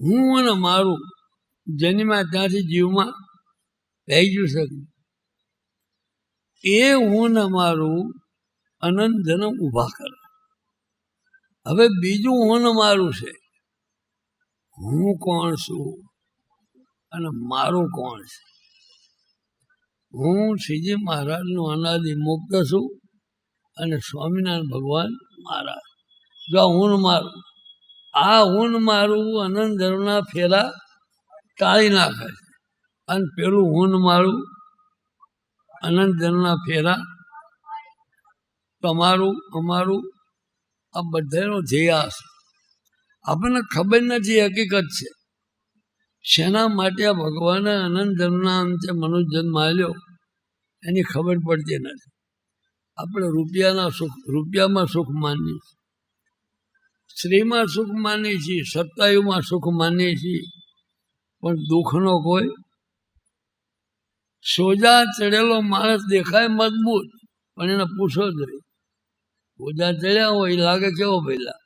હું અને મારું જન્મ્યા ત્યાંથી જીવમાં રહી ગયું છે. એ હું ને મારું અનંત જન્મ ઊભા કરે. હવે બીજું હું ને મારું છે. હું કોણ છું અને મારું કોણ છે? હું શ્રીજી મહારાજનું અનાદિ મુક્ત છું અને સ્વામિનારાયણ ભગવાન મહારાજ. જો હું મારું, આ હું મારું અનંત ધર્મના ફેરા ટાળી નાખે છે અને પેલું હું મારું અનંત ધર્મના ફેરા તમારું અમારું આ બધાનો ધ્યેય છે. આપણને ખબર નથી હકીકત છે શેના માટે આ ભગવાને અનંત ધર્મના અંતે મનુષ્ય જન્મ આલ્યો એની ખબર પડતી નથી. આપણે રૂપિયામાં સુખ માનીએ છીએ, સ્ત્રીમાં સુખ માનીએ છીએ, સત્તાયુમાં સુખ માનીએ છીએ, પણ દુઃખનો કોઈ સોજા ચડેલો માણસ દેખાય મજબૂત, પણ એને પૂછો જોઈએ. સોજા ચડ્યા હોય એ લાગે કેવો પહેલા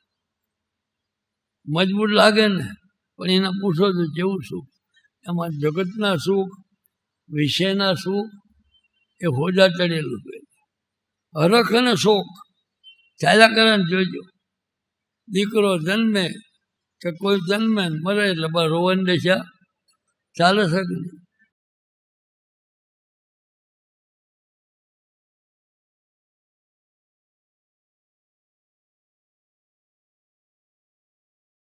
મજબૂત લાગે ને, પણ એને પૂછો તો કેવું સુખ. એમાં જગતના સુખ, વિષયના સુખ એ હોજા ચડેલું છે. હરખ અને શોક ચાલ્યા કરે ને જોજો. દીકરો જન્મે કે કોઈ જન્મે મરે એટલે બસ રોવન દેશા ચાલે છે કે નહીં?